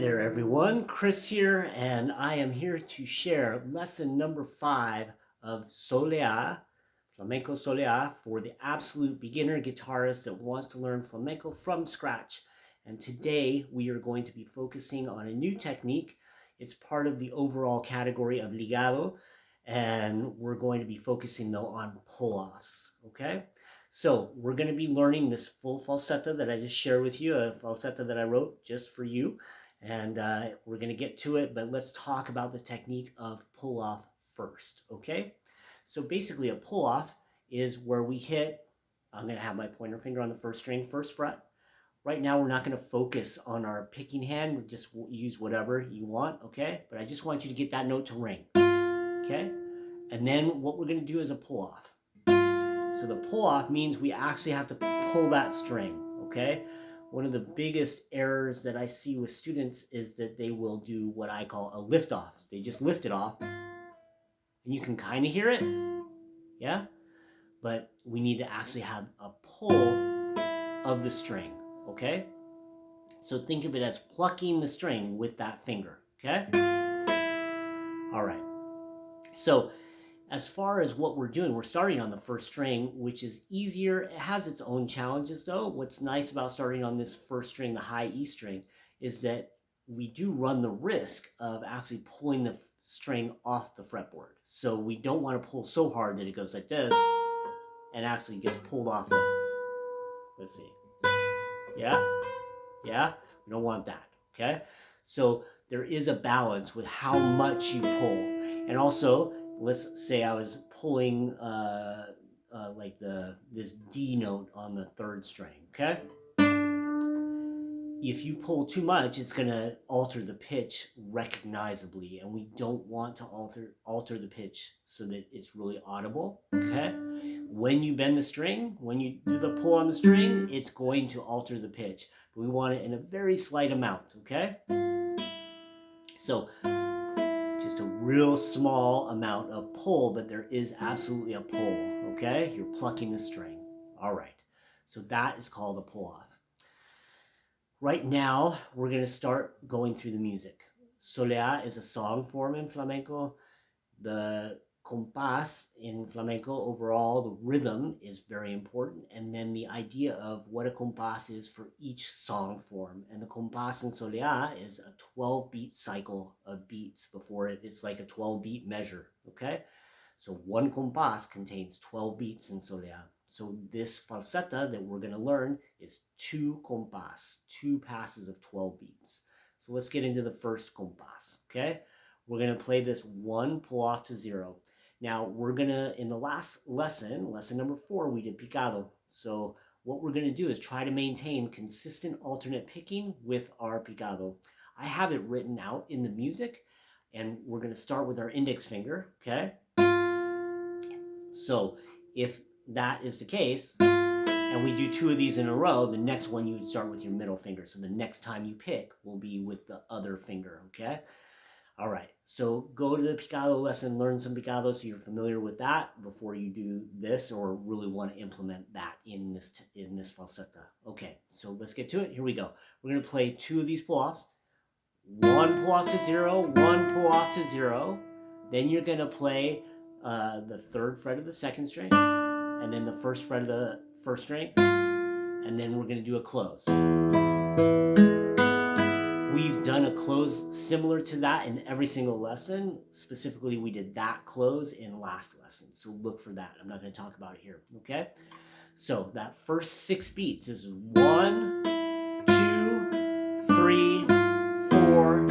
there everyone, Chris here, and I am here to share lesson number 5 of Soleá, Flamenco Soleá, for the absolute beginner guitarist that wants to learn flamenco from scratch. And today we are going to be focusing on a new technique. It's part of the overall category of Ligado, and we're going to be focusing though on pull-offs, okay? So we're going to be learning this full falseta that I just shared with you, a falseta that I wrote just for you. And we're going to get to it, but let's talk about the technique of pull-off first, okay? So basically a pull-off is where we hit, I'm going to have my pointer finger on the first string, first fret. Right now we're not going to focus on our picking hand, we'll just use whatever you want, okay? But I just want you to get that note to ring, okay? And then what we're going to do is a pull-off. So the pull-off means we actually have to pull that string, okay? One of the biggest errors that I see with students is that they will do what I call a lift-off. They just lift it off, and you can kind of hear it, yeah? But we need to actually have a pull of the string, okay? So think of it as plucking the string with that finger, okay? All right. So as far as what we're doing, we're starting on the first string, which is easier. It has its own challenges though. What's nice about starting on this first string, the high E string, is that we do run the risk of actually pulling the string off the fretboard. So we don't want to pull so hard that it goes like this and actually gets pulled off. Let's see. Yeah? Yeah? We don't want that, okay? So there is a balance with how much you pull. And also, let's say I was pulling like this D note on the third string, okay? If you pull too much, it's going to alter the pitch recognizably, and we don't want to alter the pitch so that it's really audible, okay? When you bend the string, when you do the pull on the string, it's going to alter the pitch, but we want it in a very slight amount, okay? So just a real small amount of pull, but there is absolutely a pull, okay? You're plucking the string. All right, so that is called a pull-off. Right now, we're going to start going through the music. Soleá is a song form in flamenco. The compás in flamenco, overall, the rhythm is very important. And then the idea of what a compás is for each song form. And the compás in Soleá is a 12-beat cycle of beats before it. It's like a 12-beat measure, okay? So one compás contains 12 beats in Soleá. So this falseta that we're going to learn is 2 compás, 2 passes of 12 beats. So let's get into the first compás, okay? We're going to play this 1 pull off to 0. Now we're going to, in the last lesson, lesson number 4, we did picado. So what we're going to do is try to maintain consistent alternate picking with our picado. I have it written out in the music, and we're going to start with our index finger, okay? So if that is the case, and we do 2 of these in a row, the next one you would start with your middle finger. So the next time you pick will be with the other finger, okay? All right, so go to the picado lesson, learn some picado so you're familiar with that before you do this or really want to implement that in this falseta. Okay, so let's get to it. Here we go. We're going to play 2 of these pull-offs. 1 pull-off to 0, 1 pull-off to 0. Then you're going to play the 3rd fret of the 2nd string, and then the 1st fret of the 1st string, and then we're going to do a close. We've done a close similar to that in every single lesson. Specifically, we did that close in last lesson, so look for that. I'm not going to talk about it here, okay? So that first 6 beats is 1, 2, 3, 4,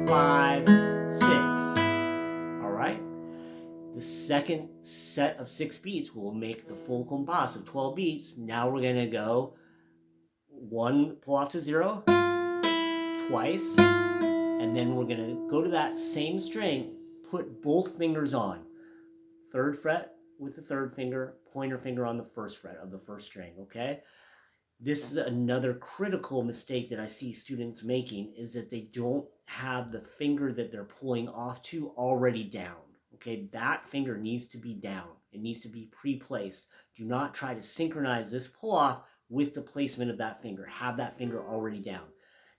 5, 6. All right? The second set of 6 beats will make the full compás of 12 beats. Now we're going to go 1 pull off to 0 twice, and then we're going to go to that same string, put both fingers on. 3rd fret with the 3rd finger, pointer finger on the 1st fret of the 1st string, okay? This is another critical mistake that I see students making, is that they don't have the finger that they're pulling off to already down. Okay, that finger needs to be down. It needs to be pre-placed. Do not try to synchronize this pull-off with the placement of that finger. Have that finger already down.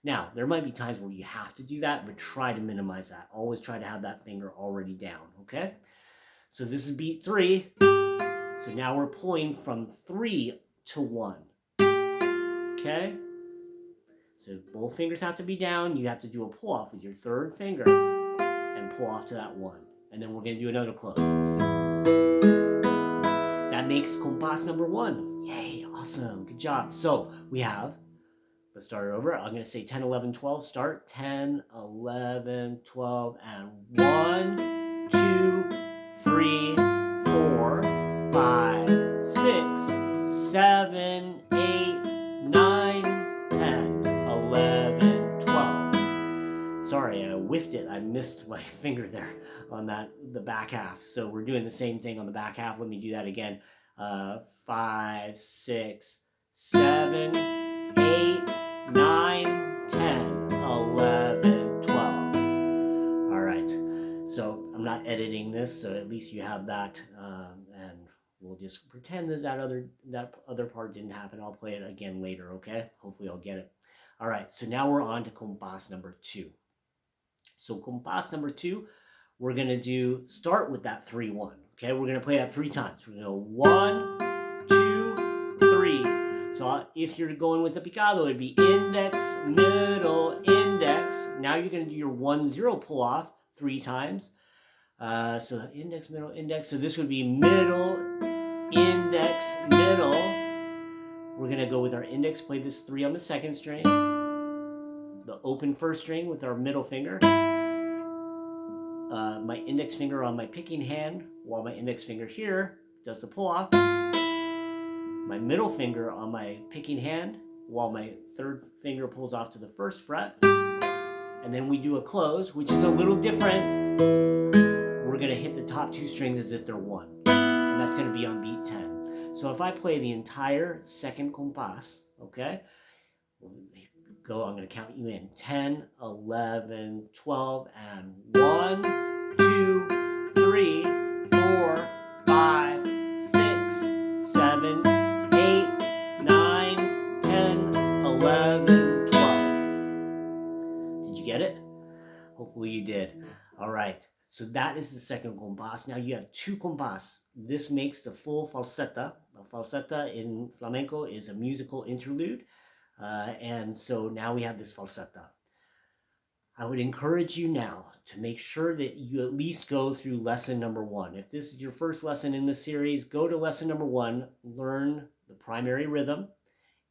Now, there might be times where you have to do that, but try to minimize that. Always try to have that finger already down, okay? So this is beat 3. So now we're pulling from 3 to 1, okay? So both fingers have to be down. You have to do a pull off with your third finger and pull off to that 1. And then we're going to do another close. That makes Compás number 1. Yay, awesome, good job. So we have, let's start it over. I'm going to say 10, 11, 12, start. 10, 11, 12, and 1, 2, 3, 4, 5, 6, 7, 8, 9, 10, 11, 12. Sorry, I whiffed it. I missed my finger there on the back half. So we're doing the same thing on the back half. Let me do that again. 5, 6, 7, 8, 9, 10, 11, 12. All right. So I'm not editing this, so at least you have that, and we'll just pretend that that other part didn't happen. I'll play it again later, okay? Hopefully I'll get it. All right, so now we're on to Compás number 2. So Compás number 2, we're going to start with that 3-1, okay? We're going to play that 3 times. We're going to go 1, 2, 3. So if you're going with the picado, it'd be index, middle, index. Now you're going to do your 1-0 pull off 3 times. So index, middle, index. So this would be middle, index, middle. We're going to go with our index, play this 3 on the 2nd string. The open 1st string with our middle finger. My index finger on my picking hand, while my index finger here does the pull off. My middle finger on my picking hand, while my 3rd finger pulls off to the 1st fret. And then we do a close, which is a little different. We're going to hit the top 2 strings as if they're 1. And that's going to be on beat 10. So if I play the entire 2nd compás, okay? Go, I'm going to count you in. 10, 11, 12, and 1, 2, 3, 4, 5, 6, 7, 8, 9, 10, 11, 12. Did you get it? Hopefully you did. All right. So that is the 2nd compás. Now you have 2 compás. This makes the full falseta. A falseta in flamenco is a musical interlude. And so now we have this falseta. I would encourage you now to make sure that you at least go through lesson number 1. If this is your first lesson in this series, go to lesson number 1, learn the primary rhythm,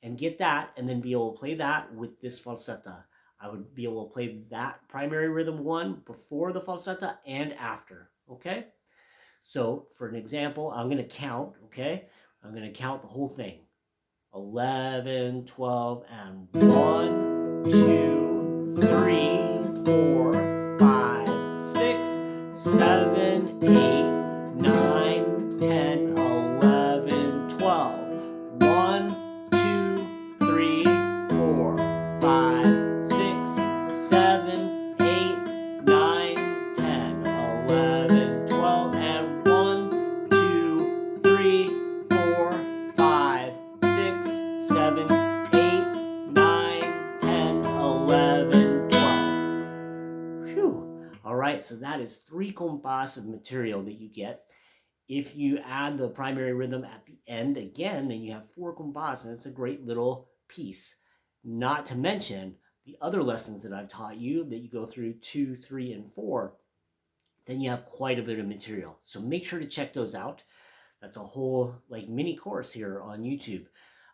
and get that, and then be able to play that with this falseta. I would be able to play that primary rhythm 1 before the falseta and after, okay? So for an example, I'm going to count, okay? I'm going to count the whole thing. 11, 12, and 1, 2, 3, 4, 5, 6, 7, 8, 9, 10, 11, 12. 1, 2, 3, 4, 5, 6, 7, 8, 9, 10, 11, 12, and 1, 2, 3, 4, 5, 6, 7, 8, 9, 10, 11, 12. Whew. All right, so that is 3 compás of material that you get. If you add the primary rhythm at the end again, then you have 4 compás, and it's a great little piece. Not to mention the other lessons that I've taught you that you go through 2, 3, and 4. Then you have quite a bit of material. So make sure to check those out. That's a whole mini course here on YouTube.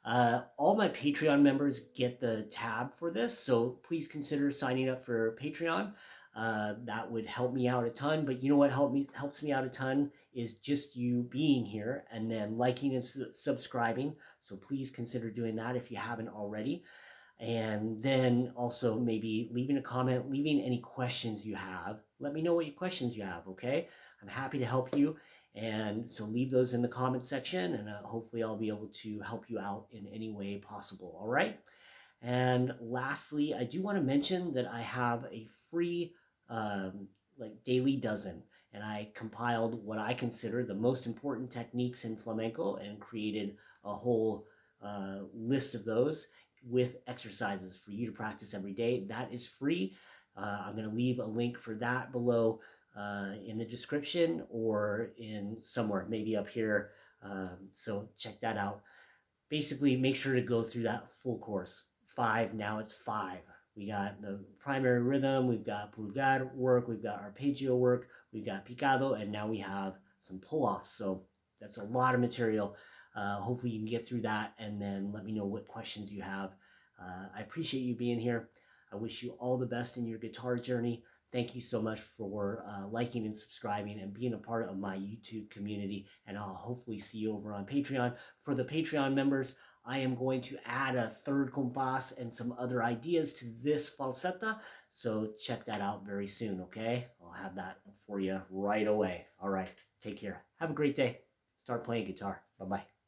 All my Patreon members get the tab for this, so please consider signing up for Patreon. That would help me out a ton, but you know what helps me out a ton is just you being here and then liking and subscribing. So please consider doing that if you haven't already. And then also maybe leaving a comment, leaving any questions you have. Let me know what questions you have, okay? I'm happy to help you. And so leave those in the comment section, and hopefully I'll be able to help you out in any way possible, all right? And lastly, I do want to mention that I have a free daily dozen, and I compiled what I consider the most important techniques in flamenco and created a whole list of those. with exercises for you to practice every day. That is free. I'm going to leave a link for that below in the description or in somewhere, maybe up here. So check that out. Basically, make sure to go through that full course. 5, now it's 5. We got the primary rhythm, we've got pulgar work, we've got arpeggio work, we've got picado, and now we have some pull-offs. So that's a lot of material. Hopefully you can get through that, and then let me know what questions you have. I appreciate you being here. I wish you all the best in your guitar journey. Thank you so much for liking and subscribing and being a part of my YouTube community. And I'll hopefully see you over on Patreon. For the Patreon members, I am going to add a third compás and some other ideas to this falseta. So check that out very soon, okay? I'll have that for you right away. All right, take care. Have a great day. Start playing guitar. Bye-bye.